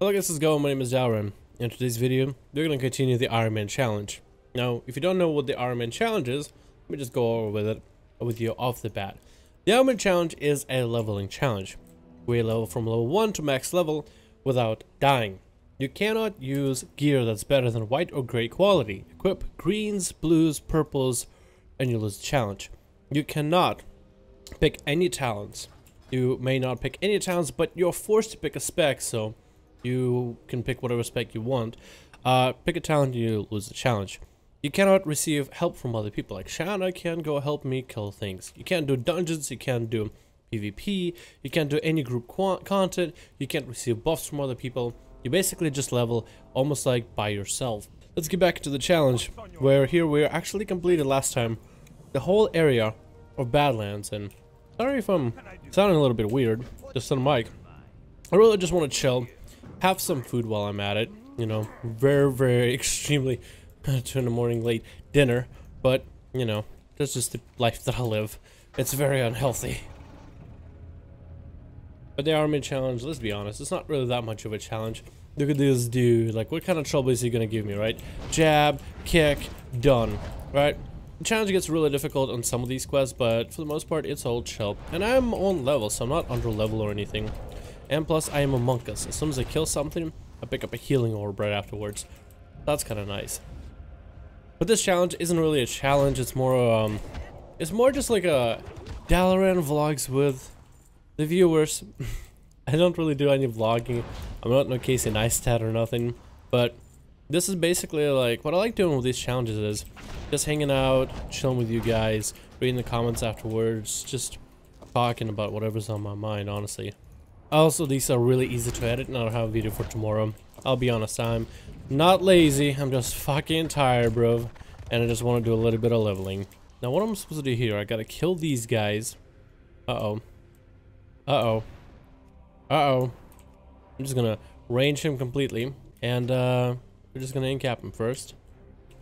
Hello guys, how's it going? My name is Dalaran. In today's video, we're going to continue the Ironman challenge. Now, if you don't know what the Ironman challenge is, let me just go over with you off the bat. The Ironman challenge is a leveling challenge. We level from level 1 to max level without dying. You cannot use gear that's better than white or gray quality. Equip greens, blues, purples, and you lose the challenge. You cannot pick any talents. You may not pick any talents, but you're forced to pick a spec, so you can pick whatever spec you want. Pick a talent, you lose the challenge. You cannot receive help from other people. Like Shanna can go help me kill things. You can't do dungeons, you can't do PvP, you can't do any group content, you can't receive buffs from other people. You basically just level almost like by yourself. Let's get back to the challenge, where here we actually completed last time the whole area of Badlands. And sorry if I'm sounding a little bit weird, just on the mic. I really just want to chill, have some food while I'm at it, you know, very extremely 2 in the morning late dinner, but you know, that's just the life that I live. It's very unhealthy. But the Armory challenge, let's be honest, it's not really that much of a challenge. Look at this dude, like what kind of trouble is he gonna give me, right? Jab, kick, done, right? The challenge gets really difficult on some of these quests, but for the most part it's all chill. And I'm on level, so I'm not under level or anything. And plus I am a monkus. As soon as I kill something, I pick up a healing orb right afterwards. That's kind of nice. But this challenge isn't really a challenge, it's more just like a Dalaran vlogs with the viewers. I don't really do any vlogging. I'm not no Casey Neistat or nothing, but this is basically like what I like doing with these challenges is just hanging out, chilling with you guys, reading the comments afterwards, just talking about whatever's on my mind, honestly. Also, these are really easy to edit, and I'll have a video for tomorrow. I'll be honest, I'm not lazy, I'm just fucking tired, bro, and I just want to do a little bit of leveling. Now, what am I supposed to do here? I gotta kill these guys. Uh-oh. Uh-oh. Uh-oh. I'm just gonna range him completely, and we're just gonna incap him first.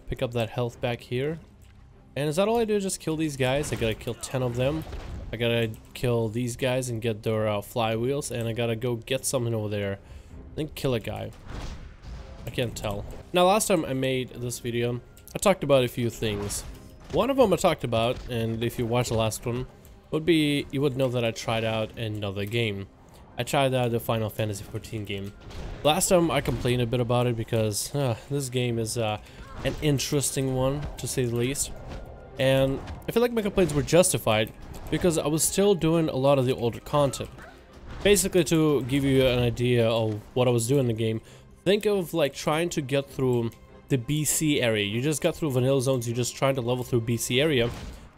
Pick up that health back here. And is that all I do? Just kill these guys? I gotta kill 10 of them. I gotta kill these guys and get their flywheels, and I gotta go get something over there. Then kill a guy. I can't tell. Now, last time I made this video, I talked about a few things. One of them I talked about, and if you watched the last one, would be you would know that I tried out another game. I tried out the Final Fantasy XIV game. Last time I complained a bit about it because this game is an interesting one, to say the least. And I feel like my complaints were justified because I was still doing a lot of the older content. Basically, to give you an idea of what I was doing in the game, think of like trying to get through the BC area. You just got through vanilla zones, you're just trying to level through BC area,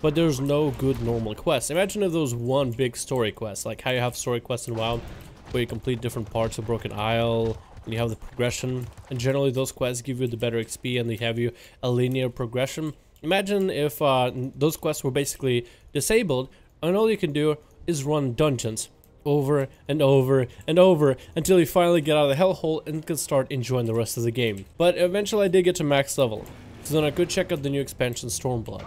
but there's no good normal quests. Imagine if there was one big story quest, like how you have story quests in WoW, where you complete different parts of Broken Isle, and you have the progression, and generally those quests give you the better XP and they have you a linear progression. Imagine if those quests were basically disabled, and all you can do is run dungeons over and over and over until you finally get out of the hellhole and can start enjoying the rest of the game. But eventually I did get to max level, so then I could check out the new expansion Stormblood.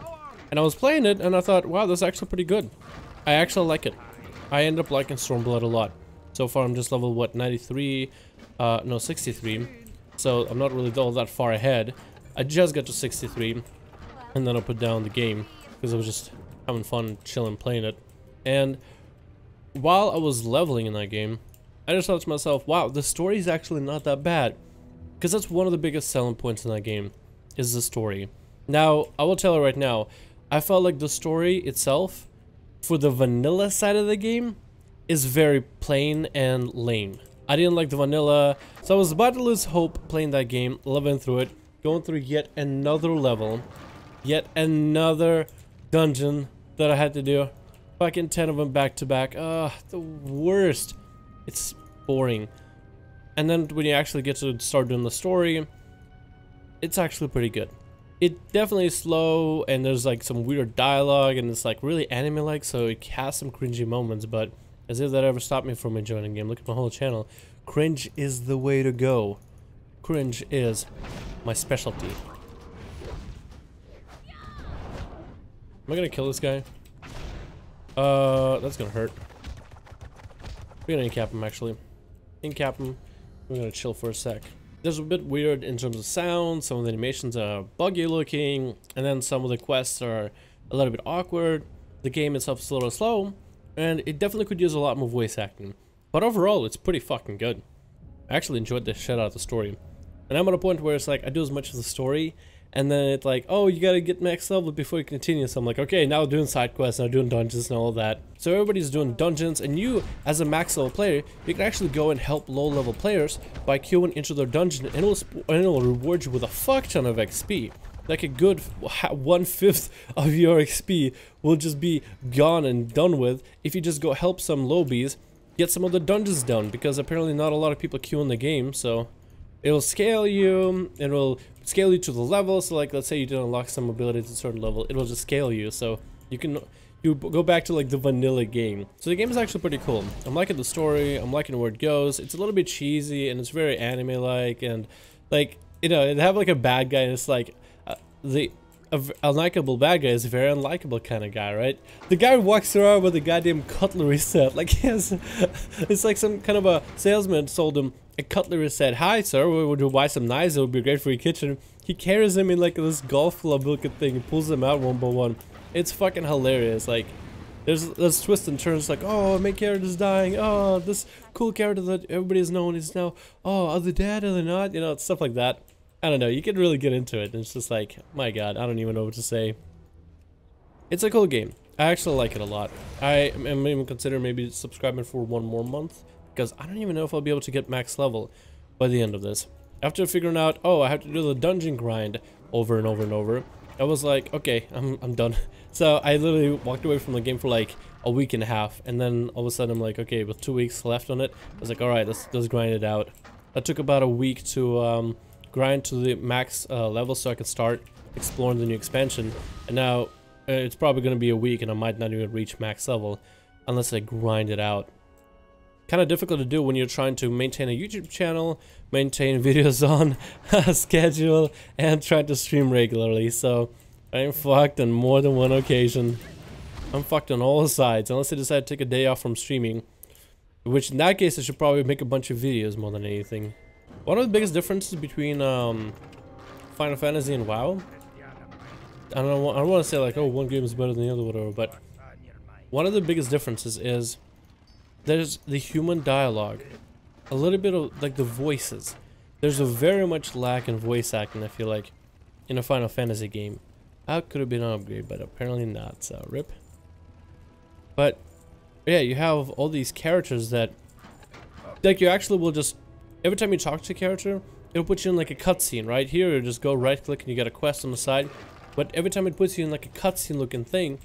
And I was playing it and I thought, wow, that's actually pretty good. I actually like it. I end up liking Stormblood a lot. So far I'm just level, what, 93? No, 63. So I'm not really all that far ahead. I just got to 63 and then I put down the game because I was just having fun chilling playing it. And while I was leveling in that game, I just thought to myself, wow, the story is actually not that bad. Because that's one of the biggest selling points in that game, is the story. Now, I will tell you right now, I felt like the story itself, for the vanilla side of the game, is very plain and lame. I didn't like the vanilla, so I was about to lose hope playing that game, leveling through it, going through yet another level, yet another dungeon that I had to do. Fucking 10 of them back to back. The worst. It's boring. And then when you actually get to start doing the story, it's actually pretty good. It definitely is slow, and there's like some weird dialogue, and it's like really anime-like, so it has some cringy moments, but as if that ever stopped me from enjoying the game. Look at my whole channel. Cringe is the way to go. Cringe is my specialty. Am I gonna kill this guy? That's gonna hurt. We're gonna incap him, actually. Incap him. We're gonna chill for a sec. There's a bit weird in terms of sound, some of the animations are buggy looking, and then some of the quests are a little bit awkward. The game itself is a little slow, and it definitely could use a lot more voice acting. But overall, it's pretty fucking good. I actually enjoyed the shit out of the story. And I'm at a point where it's like, I do as much of the story, and then it's like, oh, you gotta get max level before you continue. So I'm like, okay, now doing side quests, now doing dungeons and all of that. So everybody's doing dungeons, and you, as a max level player, you can actually go and help low level players by queuing into their dungeon, and it'll reward you with a fuck ton of XP. Like a good 1/5 of your XP will just be gone and done with if you just go help some lowbies get some of the dungeons done, because apparently not a lot of people queue in the game. So it'll scale you, it will scale you to the level. So like, let's say you did unlock some abilities at a certain level, it'll just scale you, so you go back to like the vanilla game. So the game is actually pretty cool. I'm liking the story, I'm liking where it goes. It's a little bit cheesy and it's very anime like, and like, you know, it have like a bad guy, and it's like the unlikable bad guy is a very unlikable kind of guy, right? The guy walks around with a goddamn cutlery set, like he has, it's like some kind of a salesman sold him a cutlery set. Hi sir, would you buy some knives? It would be great for your kitchen. He carries him in like this golf club looking thing and pulls them out one by one. It's fucking hilarious. Like there's twists and turns, like, oh, my character's dying, oh, this cool character that everybody's known is now, oh, are they dead, are they not, you know, stuff like that. I don't know, you can really get into it, and it's just like, my god, I don't even know what to say. It's a cool game. I actually like it a lot. I am even considering maybe subscribing for one more month, because I don't even know if I'll be able to get max level by the end of this. After figuring out, oh, I have to do the dungeon grind over and over and over, I was like, okay, I'm done. So I literally walked away from the game for like a week and a half, and then all of a sudden I'm like, okay, with 2 weeks left on it, I was like, alright, let's grind it out. That took about a week to grind to the max level so I could start exploring the new expansion, and now it's probably going to be a week and I might not even reach max level unless I grind it out. Kind of difficult to do when you're trying to maintain a YouTube channel, maintain videos on a schedule, and trying to stream regularly. So I'm fucked on more than one occasion. I'm fucked on all sides unless I decide to take a day off from streaming, which in that case I should probably make a bunch of videos more than anything. One of the biggest differences between Final Fantasy and WoW, I don't want to say like, oh, one game is better than the other, whatever, but one of the biggest differences is there's the human dialogue, a little bit of like the voices. There's a very much lack in voice acting, I feel like, in a Final Fantasy game. That could have been an upgrade, but apparently not, so rip. But yeah, you have all these characters that, like, you actually will just, every time you talk to a character, it'll put you in like a cutscene, right? Here, you just go right click and you get a quest on the side. But every time it puts you in like a cutscene looking thing,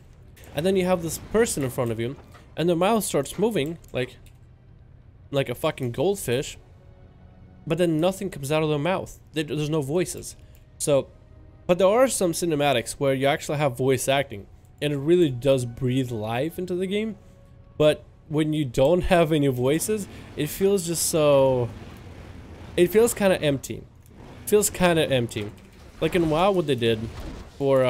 and then you have this person in front of you, and their mouth starts moving like a fucking goldfish, but then nothing comes out of their mouth. There's no voices. So, but there are some cinematics where you actually have voice acting, and it really does breathe life into the game. But when you don't have any voices, it feels just so, it feels kind of empty. It feels kind of empty. Like in WoW, what they did for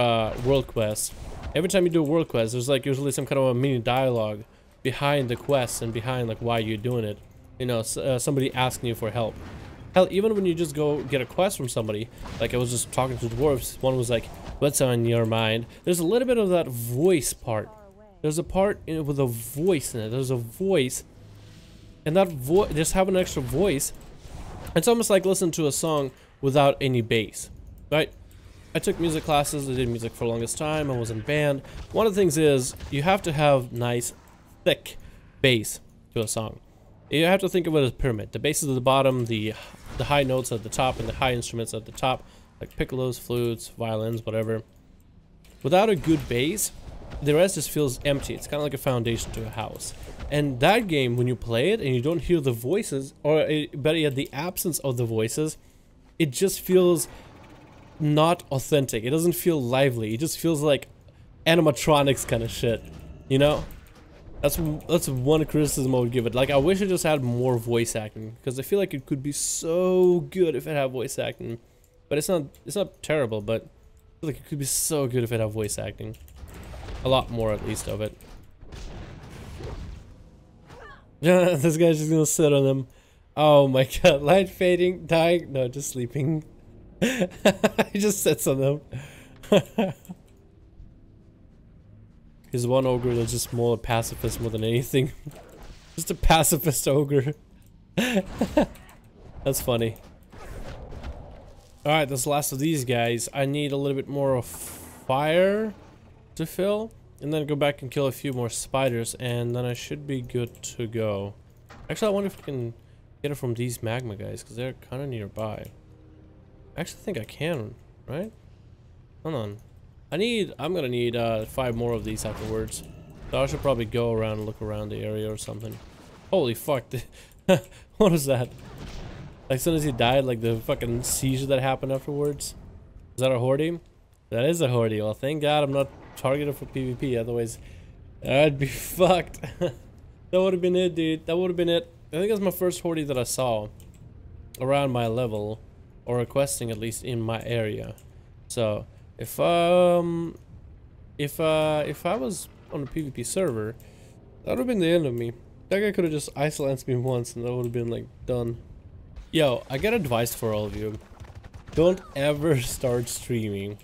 world quests, every time you do a world quest, there's like usually some kind of a mini dialogue behind the quest and behind like why you're doing it. You know, somebody asking you for help. Hell, even when you just go get a quest from somebody, like I was just talking to dwarves, one was like, what's on your mind? There's a little bit of that voice part. There's a part in it with a voice in it. There's a voice, and that voice, just have an extra voice. It's almost like listening to a song without any bass, right? I took music classes, I did music for the longest time, I was in band. One of the things is, you have to have nice, thick bass to a song. You have to think of it as a pyramid. The bass is at the bottom, the high notes at the top, and the high instruments at the top, like piccolos, flutes, violins, whatever. Without a good bass, the rest just feels empty. It's kind of like a foundation to a house. And that game, when you play it and you don't hear the voices, or better yet, the absence of the voices, it just feels not authentic. It doesn't feel lively. It just feels like animatronics kind of shit, you know? That's one criticism I would give it. Like, I wish it just had more voice acting, because I feel like it could be so good if it had voice acting. But it's not terrible, but I feel like it could be so good if it had voice acting. A lot more, at least, of it. Yeah, this guy's just gonna sit on them. Oh my god, light fading, dying, no, just sleeping. I just said something. He's one ogre that's just more a pacifist more than anything. Just a pacifist ogre. That's funny. Alright, that's the last of these guys. I need a little bit more of fire to fill. And then go back and kill a few more spiders. And then I should be good to go. Actually, I wonder if I can get it from these magma guys. Because they're kind of nearby. I actually think I can, right? Hold on. I'm gonna need 5 more of these afterwards. So I should probably go around and look around the area or something. Holy fuck. What was that? Like, as soon as he died, like the fucking seizure that happened afterwards. Is that a horde? That is a horde. Well, thank God I'm not targeted for PvP. Otherwise, I'd be fucked. That would have been it, dude. That would have been it. I think that's my first horde that I saw around my level, or requesting at least in my area. So if I was on a PvP server, that would have been the end of me. That guy could have just isolanced me once and that would have been like done. Yo, I got advice for all of you. Don't ever start streaming.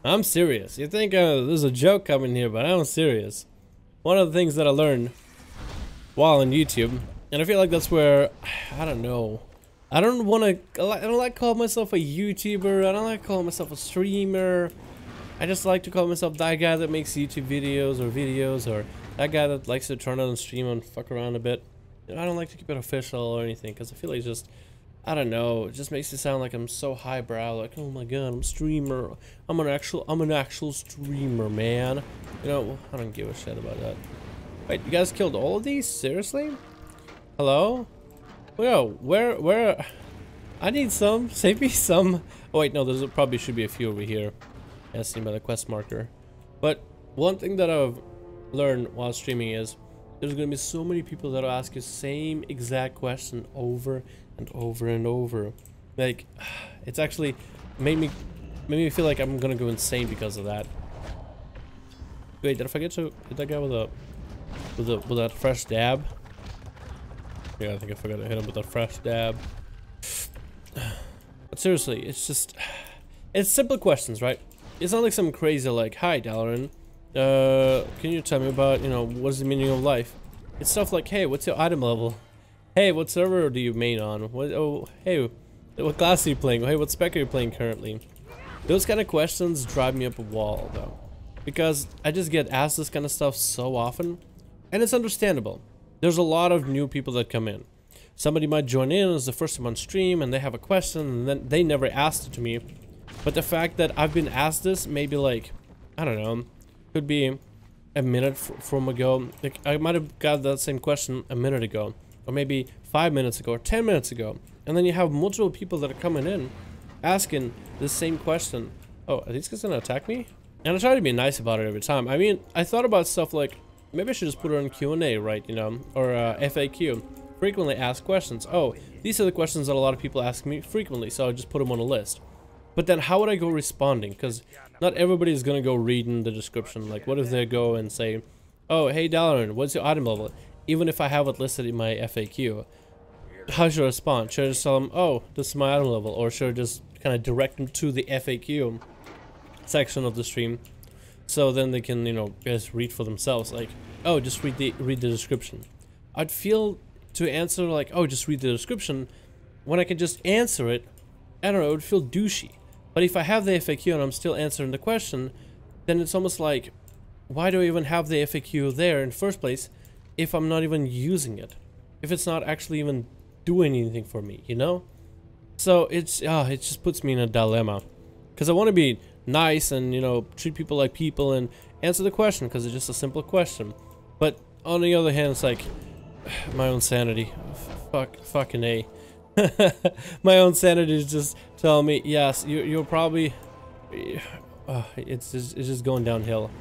I'm serious. You think there's a joke coming here, but I'm serious. One of the things that I learned while on YouTube, and I feel like that's where, I don't know. I don't like calling myself a YouTuber. I don't like calling myself a streamer. I just like to call myself that guy that makes YouTube videos, or that guy that likes to turn on and stream and fuck around a bit. You know, I don't like to keep it official or anything because I feel like it's just, I don't know, it just makes it sound like I'm so highbrow, like, oh my god, I'm a streamer. I'm an actual streamer, man. You know, I don't give a shit about that. Wait, you guys killed all of these? Seriously? Hello? Yo, where? I need some. Save me some. Oh wait, no, there's probably should be a few over here, as seen by the quest marker. But one thing that I've learned while streaming is there's gonna be so many people that'll ask you the same exact question over and over and over. Like, it's actually made me feel like I'm gonna go insane because of that. Wait, did I forget to hit that guy with that fresh dab? Yeah, I think I forgot to hit him with a fresh dab. But seriously, it's just, it's simple questions, right? It's not like something crazy like, hi Dalaran, can you tell me about, you know, what's the meaning of life? It's stuff like, hey, what's your item level? Hey, what server do you main on? Hey, what class are you playing? Hey, what spec are you playing currently? Those kind of questions drive me up a wall, though. Because I just get asked this kind of stuff so often, and it's understandable. There's a lot of new people that come in. Somebody might join in as the first time on stream and they have a question and then they never asked it to me. But the fact that I've been asked this maybe like, I don't know, could be a minute from ago. Like, I might have got that same question a minute ago, or maybe 5 minutes ago, or 10 minutes ago. And then you have multiple people that are coming in asking the same question. Oh, are these guys gonna attack me? And I try to be nice about it every time. I mean, I thought about stuff like, maybe I should just put it on Q&A, right, you know, or FAQ, frequently asked questions. Oh, these are the questions that a lot of people ask me frequently, so I'll just put them on a list. But then how would I go responding? Because not everybody is going to go reading the description. Like, what if they go and say, oh, hey Dalaran, what's your item level? Even if I have it listed in my FAQ, how should I respond? Should I just tell them, oh, this is my item level? Or should I just kind of direct them to the FAQ section of the stream? So then they can, you know, just read for themselves. Like, oh, just read the description. I'd feel to answer like, oh, just read the description, when I can just answer it. I don't know, it would feel douchey. But if I have the FAQ and I'm still answering the question, then it's almost like, why do I even have the FAQ there in the first place if I'm not even using it? If it's not actually even doing anything for me, you know? So it's, it just puts me in a dilemma. Because I want to be nice and, you know, treat people like people and answer the question because it's just a simple question. But on the other hand, it's like my own sanity. Fucking A. My own sanity is just telling me, yes, you're probably, it's just going downhill.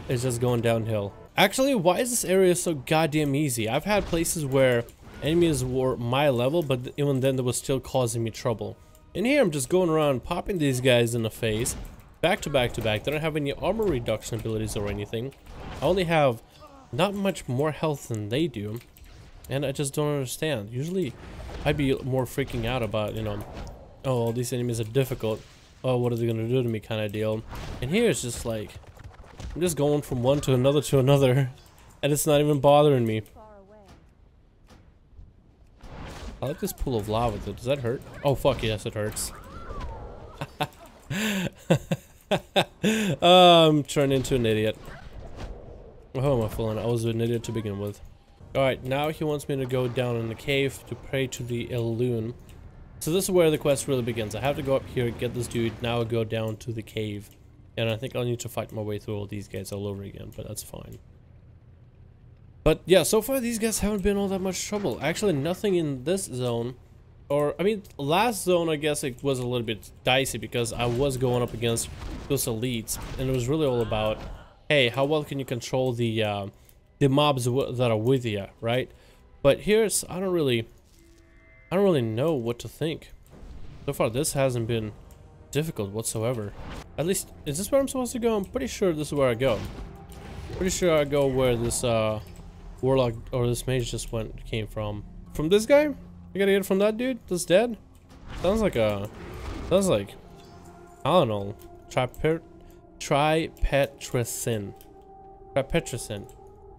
It's just going downhill. Actually, why is this area so goddamn easy? I've had places where enemies were my level, but even then they were still causing me trouble. In here, I'm just going around popping these guys in the face, back to back to back. They don't have any armor reduction abilities or anything. I only have not much more health than they do. And I just don't understand. Usually, I'd be more freaking out about, you know, oh, all these enemies are difficult. Oh, what are they gonna do to me kind of deal. And here it's just like, I'm just going from one to another, and it's not even bothering me. I like this pool of lava though. Does that hurt? Oh fuck yes, it hurts. I'm turning into an idiot. Oh, am I fooling? I was an idiot to begin with. Alright, now he wants me to go down in the cave to pray to the Elune. So this is where the quest really begins. I have to go up here, get this dude, now go down to the cave. And I think I'll need to fight my way through all these guys all over again, but that's fine. But yeah, so far these guys haven't been all that much trouble. Actually, nothing in this zone. Or, I mean, last zone, I guess it was a little bit dicey because I was going up against those elites. And it was really all about, hey, how well can you control the mobs that are with you, right? But here's, I don't really know what to think. So far, this hasn't been difficult whatsoever. At least, is this where I'm supposed to go? I'm pretty sure this is where I go. Pretty sure I go where this warlock or this mage just came from. From this guy? You gotta get it from that dude that's dead? Sounds like I don't know, tripetracin.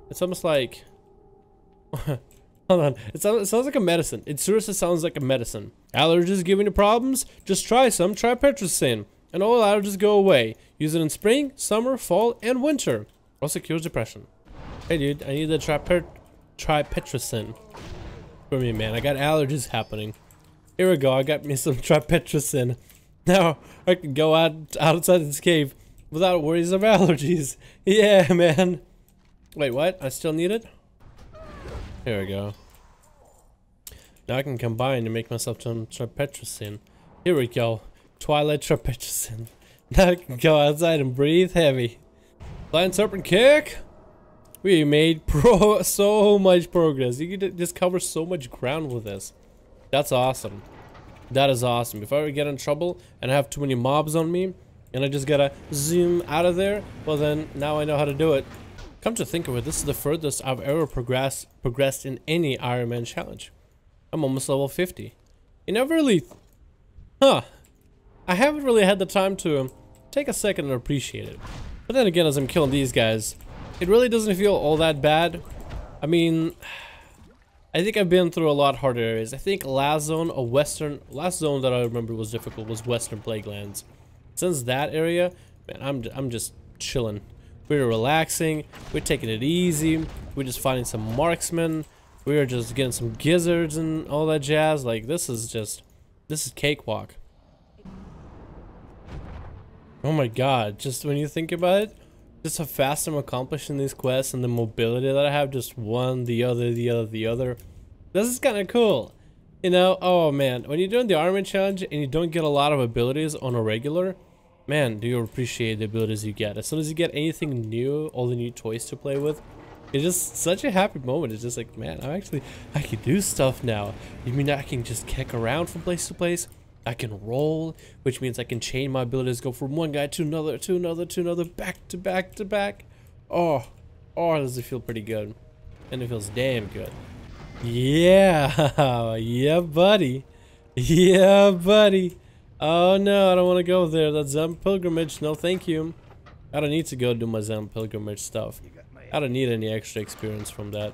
It's almost like hold on, it sounds like a medicine. It seriously sounds like a medicine. Allergies giving you problems? Just try some tripetracin and all allergies go away. Use it in spring, summer, fall, and winter. Also cures depression. Hey dude, I need the tripetracin for me, man. I got allergies happening. Here we go, I got me some tripetracin. Now I can go outside this cave without worries of allergies. Yeah, man. Wait, what? I still need it? Here we go. Now I can combine to make myself some tripetracin. Here we go. Twilight tripetracin. Now I can go outside and breathe heavy. Flying serpent kick. We made so much progress. You can just cover so much ground with this. That's awesome. That is awesome. If I ever get in trouble and I have too many mobs on me and I just gotta zoom out of there, well then now I know how to do it. Come to think of it, this is the furthest I've ever progressed in any Ironman challenge. I'm almost level 50. You never really... I haven't really had the time to take a second and appreciate it. But then again, as I'm killing these guys, it really doesn't feel all that bad. I mean, I think I've been through a lot harder areas. I think last zone that I remember was difficult was Western Plaguelands. Since that area, man, I'm just chilling. We're relaxing, we're taking it easy, we're just finding some marksmen, we're just getting some gizzards and all that jazz. Like, this is cakewalk. Oh my god, just when you think about it, just how fast I'm accomplishing these quests and the mobility that I have, just one, the other. This is kind of cool. You know, oh man, when you're doing the Ironman challenge and you don't get a lot of abilities on a regular, man, do you appreciate the abilities you get. As soon as you get anything new, all the new toys to play with, it's just such a happy moment. It's just like, man, I can do stuff now. You mean I can just kick around from place to place? I can roll, which means I can chain my abilities, go from one guy to another, back to back. Oh, does it feel pretty good. And it feels damn good. Yeah, yeah, buddy. Yeah, buddy. Oh no, I don't want to go there. That's Zen pilgrimage. No, thank you. I don't need to go do my Zen pilgrimage stuff. I don't need any extra experience from that.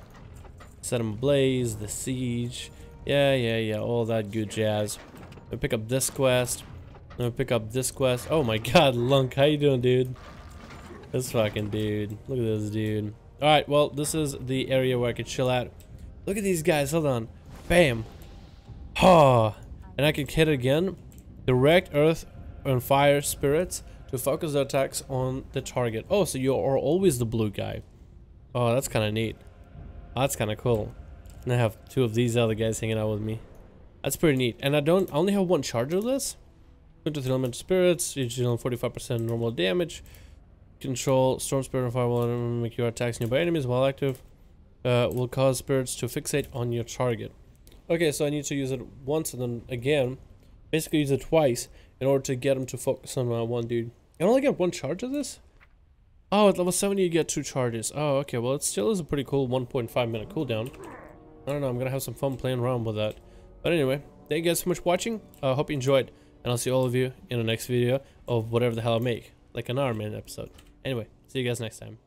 Set 'em ablaze, the siege. Yeah, all that good jazz. I'm gonna pick up this quest. I'm gonna pick up this quest. Oh my god, Lunk, how you doing, dude? This fucking dude. Look at this dude. Alright, well, this is the area where I can chill out. Look at these guys, hold on. Bam. Oh, and I can hit again. Direct earth and fire spirits to focus their attacks on the target. Oh, so you are always the blue guy. Oh, that's kind of neat. Oh, that's kind of cool. And I have two of these other guys hanging out with me. That's pretty neat. And I only have one charge of this. 23 elemental spirits, you deal 45% normal damage. Control storm spirit and fireball and make your attacks nearby enemies while active. Will cause spirits to fixate on your target. Okay, so I need to use it once and then again. Basically use it twice in order to get them to focus on one dude. I only get one charge of this? Oh, at level 70 you get 2 charges. Oh, okay, well it still is a pretty cool 1.5 minute cooldown. I don't know, I'm gonna have some fun playing around with that. But anyway, thank you guys so much for watching. I hope you enjoyed, and I'll see all of you in the next video of whatever the hell I make, like an Ironman episode. Anyway, see you guys next time.